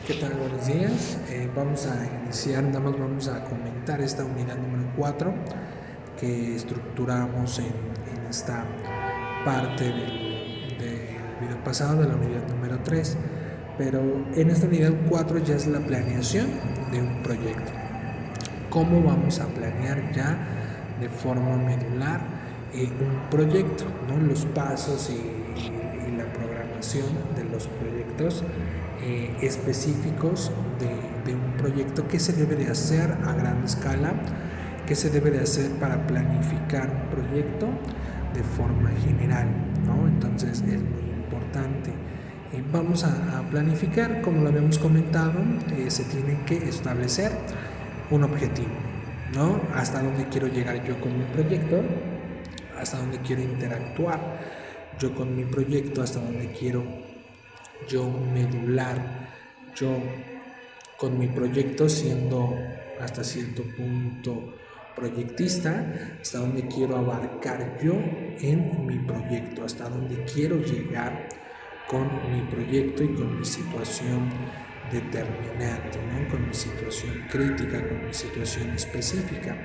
¿Qué tal? Buenos días. Vamos a iniciar, nada más vamos a comentar esta unidad número 4 que estructuramos en esta parte del video pasado de la unidad número 3. Pero en esta unidad 4 ya es la planeación de un proyecto. ¿Cómo vamos a planear ya de forma medular un proyecto, ¿no? Los pasos y la programación de los proyectos específicos de un proyecto, qué se debe de hacer a gran escala, qué se debe de hacer para planificar un proyecto de forma general, ¿no? Entonces es muy importante. Vamos a planificar, como lo habíamos comentado, se tiene que establecer un objetivo, ¿no? Hasta dónde quiero llegar yo con mi proyecto, hasta dónde quiero interactuar yo con mi proyecto, hasta dónde quiero yo medular yo con mi proyecto, siendo hasta cierto punto proyectista, hasta dónde quiero abarcar yo en mi proyecto, hasta dónde quiero llegar con mi proyecto y con mi situación determinante, ¿no? Con mi situación crítica, con mi situación específica.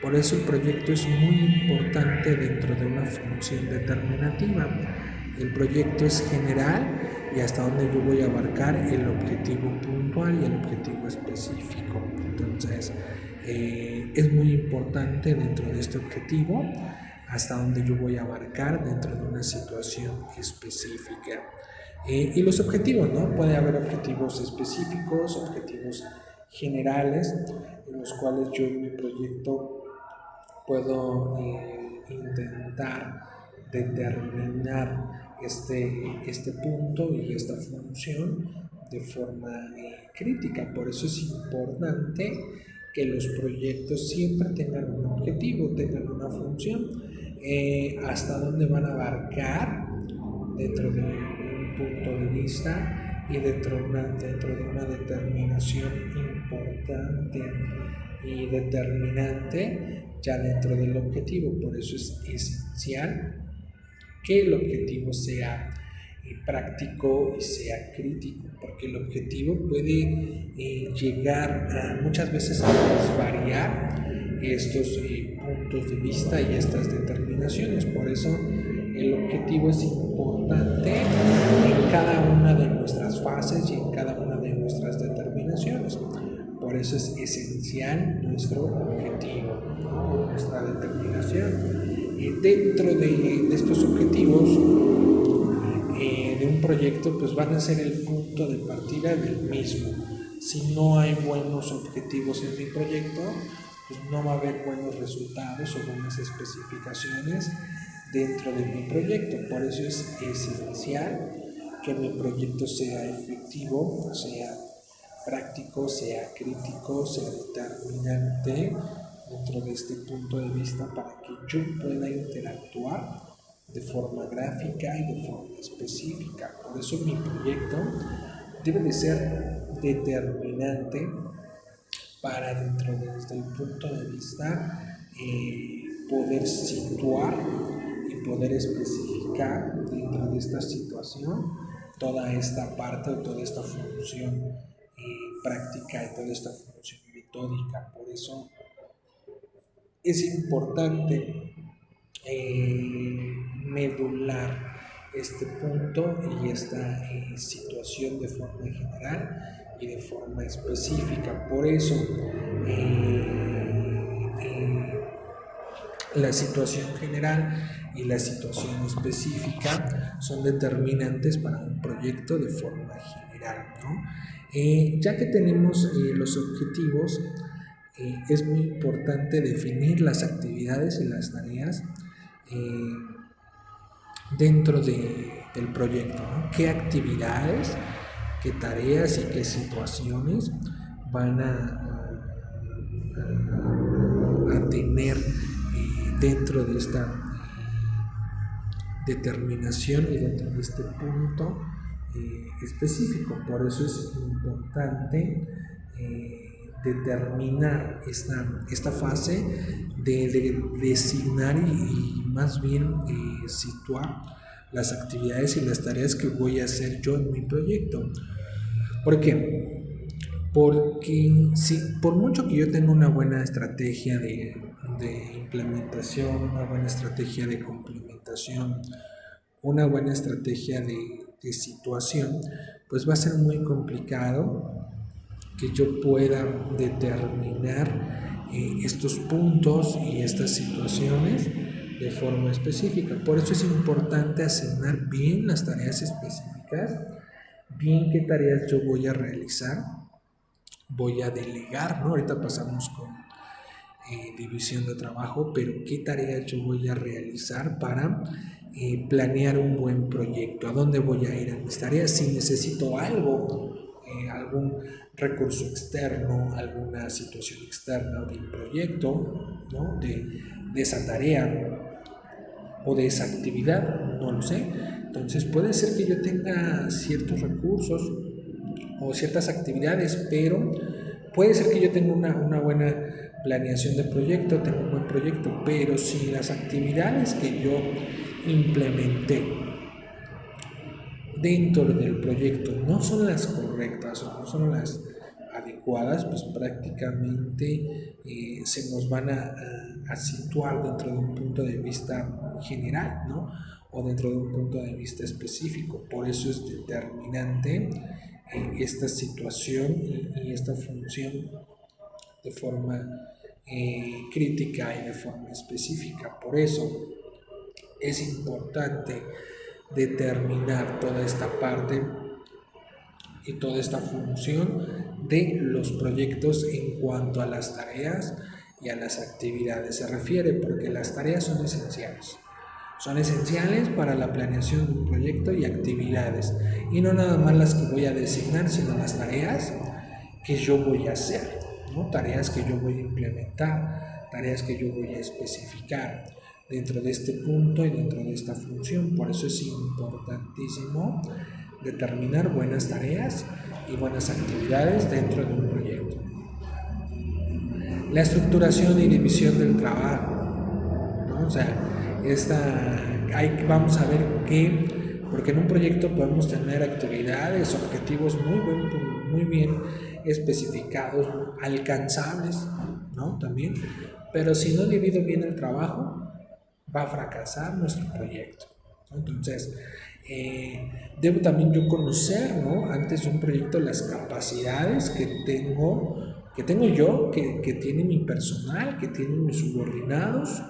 Por eso el proyecto es muy importante dentro de una función determinativa. El proyecto es general y hasta donde yo voy a abarcar el objetivo puntual y el objetivo específico. Entonces, es muy importante dentro de este objetivo hasta donde yo voy a abarcar dentro de una situación específica. Y los objetivos, ¿no? Puede haber objetivos específicos, objetivos generales, en los cuales yo en mi proyecto puedo intentar determinar este punto y esta función de forma crítica. Por eso es importante que los proyectos siempre tengan un objetivo, tengan una función, hasta dónde van a abarcar dentro de un punto de vista y dentro de una determinación importante y determinante ya dentro del objetivo. Por eso es esencial que el objetivo sea práctico y sea crítico, porque el objetivo puede llegar muchas veces a variar estos puntos de vista y estas determinaciones. Por eso el objetivo es importante en cada una de nuestras fases y en cada una de nuestras determinaciones. Por eso es esencial nuestro objetivo, ¿no? Nuestra determinación. Dentro de estos objetivos de un proyecto, pues van a ser el punto de partida del mismo. Si no hay buenos objetivos en mi proyecto, pues no va a haber buenos resultados o buenas especificaciones dentro de mi proyecto. Por eso es esencial que mi proyecto sea efectivo, sea práctico, sea crítico, sea determinante dentro de este punto de vista para que yo pueda interactuar de forma gráfica y de forma específica. Por eso mi proyecto debe de ser determinante para desde el punto de vista poder situar y poder especificar dentro de esta situación toda esta parte o toda esta función práctica y toda esta función metódica. Por eso es importante medular este punto y esta situación de forma general y de forma específica. Por eso la situación general y la situación específica son determinantes para un proyecto de forma general, ¿no? Ya que tenemos los objetivos, es muy importante definir las actividades y las tareas dentro del proyecto, ¿no? ¿Qué actividades, qué tareas y qué situaciones van a tener dentro de esta determinación y dentro de este punto específico? Por eso es importante determinar esta fase de designar y más bien situar las actividades y las tareas que voy a hacer yo en mi proyecto. ¿Por qué? Porque si, por mucho que yo tenga una buena estrategia de implementación, una buena estrategia de complementación, una buena estrategia de situación, pues va a ser muy complicado que yo pueda determinar estos puntos y estas situaciones de forma específica. Por eso es importante asignar bien las tareas específicas, bien qué tareas yo voy a realizar, voy a delegar, ¿no? Ahorita pasamos con división de trabajo, pero qué tareas yo voy a realizar para planear un buen proyecto, a dónde voy a ir en mis tareas, si necesito algo, algún recurso externo, alguna situación externa del proyecto, ¿no? de esa tarea o de esa actividad, no lo sé. Entonces puede ser que yo tenga ciertos recursos o ciertas actividades, pero puede ser que yo tenga una buena planeación de proyecto, tengo un buen proyecto, pero si las actividades que yo implementé dentro del proyecto no son las correctas o no son las adecuadas, pues prácticamente se nos van a situar dentro de un punto de vista general, ¿no? O dentro de un punto de vista específico. Por eso es determinante esta situación y esta función de forma crítica y de forma específica. Por eso es importante determinar toda esta parte y toda esta función de los proyectos en cuanto a las tareas y a las actividades se refiere, porque las tareas son esenciales. Son esenciales para la planeación de un proyecto y actividades, y no nada más las que voy a designar, sino las tareas que yo voy a hacer, ¿no? Tareas que yo voy a implementar, tareas que yo voy a especificar dentro de este punto y dentro de esta función. Por eso es importantísimo determinar buenas tareas y buenas actividades dentro de un proyecto. La estructuración y división del trabajo, ¿no? O sea, vamos a ver qué, porque en un proyecto podemos tener actividades, objetivos muy bien especificados, alcanzables, ¿no? También, pero si no divido bien el trabajo, va a fracasar nuestro proyecto. Entonces, debo también yo conocer, ¿no? Antes de un proyecto, las capacidades que tengo yo, que tiene mi personal, que tienen mis subordinados,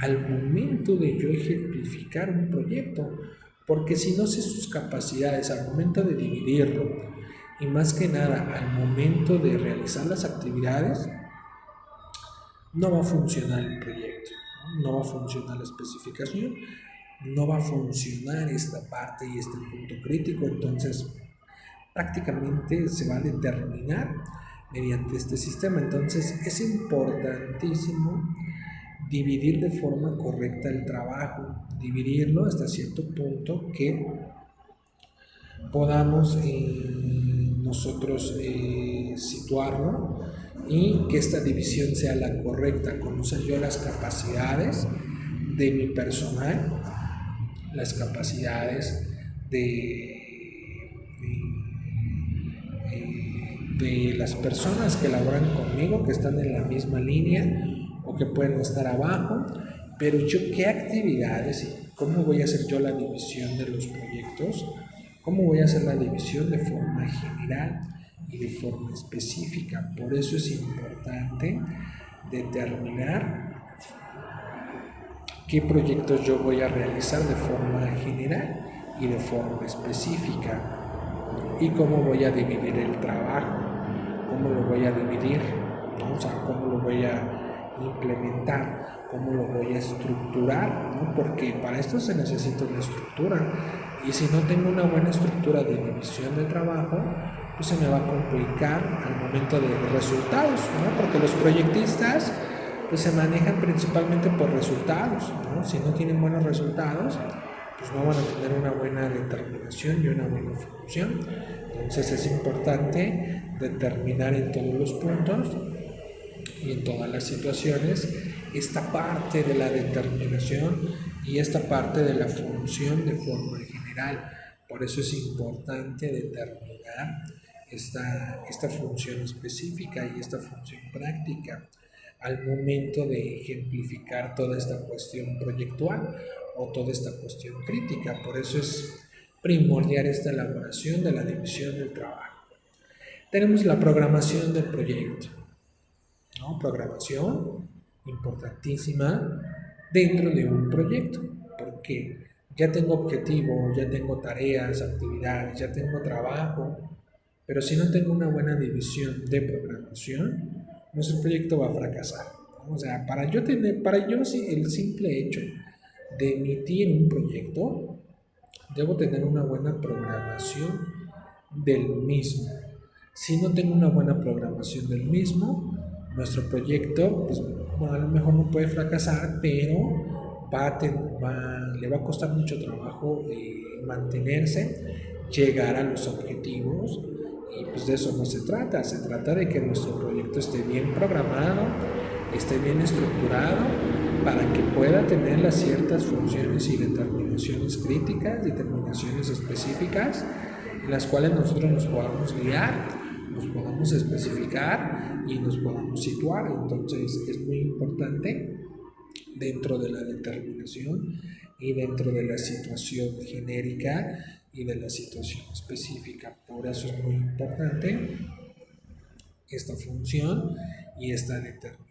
al momento de yo ejemplificar un proyecto, porque si no sé sus capacidades al momento de dividirlo y más que nada al momento de realizar las actividades, no va a funcionar el proyecto, no va a funcionar la especificación, no va a funcionar esta parte y este punto crítico. Entonces prácticamente se va a determinar mediante este sistema. Entonces es importantísimo dividir de forma correcta el trabajo, dividirlo hasta cierto punto que podamos nosotros situarlo y que esta división sea la correcta, conocer yo las capacidades de mi personal, las capacidades de las personas que laboran conmigo, que están en la misma línea o que pueden estar abajo, pero yo qué actividades y cómo voy a hacer yo la división de los proyectos, cómo voy a hacer la división de forma general y de forma específica. Por eso es importante determinar qué proyectos yo voy a realizar de forma general y de forma específica y cómo voy a dividir el trabajo, cómo lo voy a dividir, ¿no? O sea, cómo lo voy a implementar, cómo lo voy a estructurar, ¿no? Porque para esto se necesita una estructura, y si no tengo una buena estructura de división de trabajo, pues se me va a complicar al momento de resultados, ¿no? Porque los proyectistas pues se manejan principalmente por resultados, ¿no? Si no tienen buenos resultados, pues no van a tener una buena determinación y una buena función. Entonces es importante determinar en todos los puntos y en todas las situaciones esta parte de la determinación y esta parte de la función de forma general, Por eso es importante determinar esta función específica y esta función práctica al momento de ejemplificar toda esta cuestión proyectual o toda esta cuestión crítica. Por eso es primordial esta elaboración de la división del trabajo. Tenemos la programación del proyecto, ¿no? Programación importantísima dentro de un proyecto, porque ya tengo objetivos, ya tengo tareas, actividades, ya tengo trabajo, pero si no tengo una buena división de programación, nuestro proyecto va a fracasar, ¿no? O sea, para yo el simple hecho de emitir un proyecto, debo tener una buena programación del mismo. Si no tengo una buena programación del mismo, nuestro proyecto, pues, bueno, a lo mejor no puede fracasar, pero le va a costar mucho trabajo mantenerse, llegar a los objetivos, y pues de eso no se trata de que nuestro proyecto esté bien programado, esté bien estructurado, para que pueda tener las ciertas funciones y determinaciones críticas, determinaciones específicas, en las cuales nosotros nos podamos guiar, nos podamos especificar y nos podamos situar. Entonces es muy importante dentro de la determinación y dentro de la situación genérica y de la situación específica. Por eso es muy importante esta función y esta determinación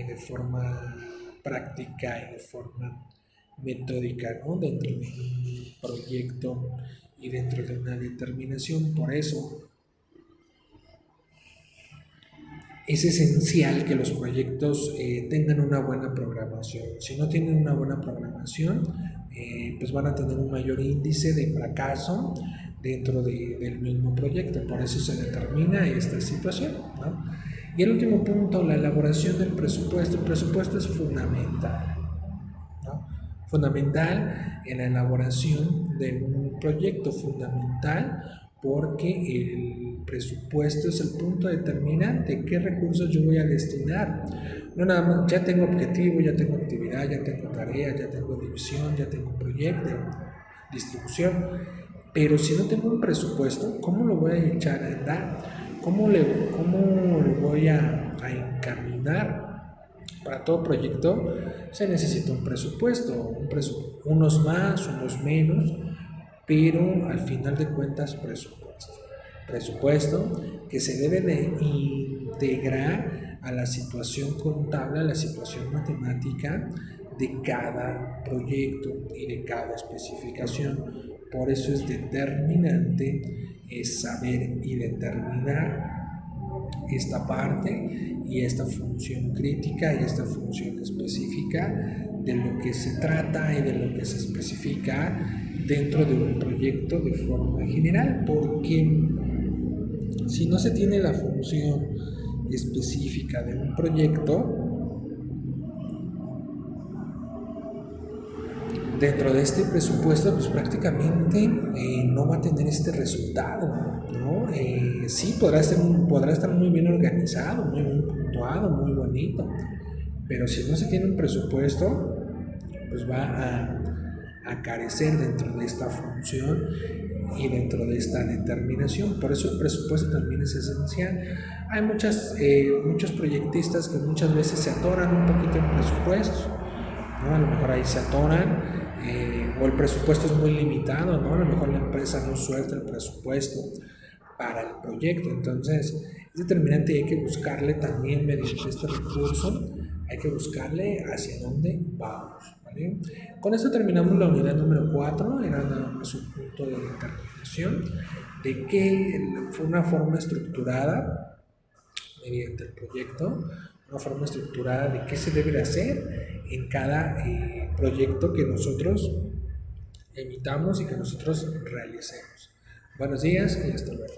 de forma práctica y de forma metódica, ¿no? Dentro de un proyecto y dentro de una determinación. Por eso es esencial que los proyectos tengan una buena programación. Si no tienen una buena programación, pues van a tener un mayor índice de fracaso dentro del mismo proyecto. Por eso se determina esta situación, ¿no? Y el último punto, la elaboración del presupuesto. El presupuesto es fundamental, ¿no? Fundamental en la elaboración de un proyecto, fundamental porque el presupuesto es el punto determinante. ¿Qué recursos yo voy a destinar? No nada más, ya tengo objetivo, ya tengo actividad, ya tengo tarea, ya tengo división, ya tengo proyecto, distribución. Pero si no tengo un presupuesto, ¿cómo lo voy a echar a andar? ¿Cómo lo voy a encaminar? Para todo proyecto se necesita un presupuesto, unos más, unos menos, pero al final de cuentas presupuesto que se debe de integrar a la situación contable, a la situación matemática de cada proyecto y de cada especificación. Por eso es determinante saber y determinar esta parte y esta función crítica y esta función específica de lo que se trata y de lo que se especifica dentro de un proyecto de forma general, porque si no se tiene la función específica de un proyecto, dentro de este presupuesto, pues prácticamente no va a tener este resultado, ¿no? Sí, podrá estar muy bien organizado, muy bien puntuado, muy bonito, pero si no se tiene un presupuesto, pues va a carecer dentro de esta función y dentro de esta determinación. Por eso el presupuesto también es esencial. Hay muchos proyectistas que muchas veces se atoran un poquito en presupuestos, ¿no? A lo mejor ahí se atoran, o el presupuesto es muy limitado, ¿no? A lo mejor la empresa no suelta el presupuesto para el proyecto. Entonces es determinante y hay que buscarle también mediante este recurso, hay que buscarle hacia dónde vamos, ¿vale? Con esto terminamos la unidad número 4, era nada más un punto de determinación de que fue una forma estructurada mediante el proyecto, una forma estructurada de qué se debe de hacer en cada proyecto que nosotros emitamos y que nosotros realicemos. Buenos días y hasta luego.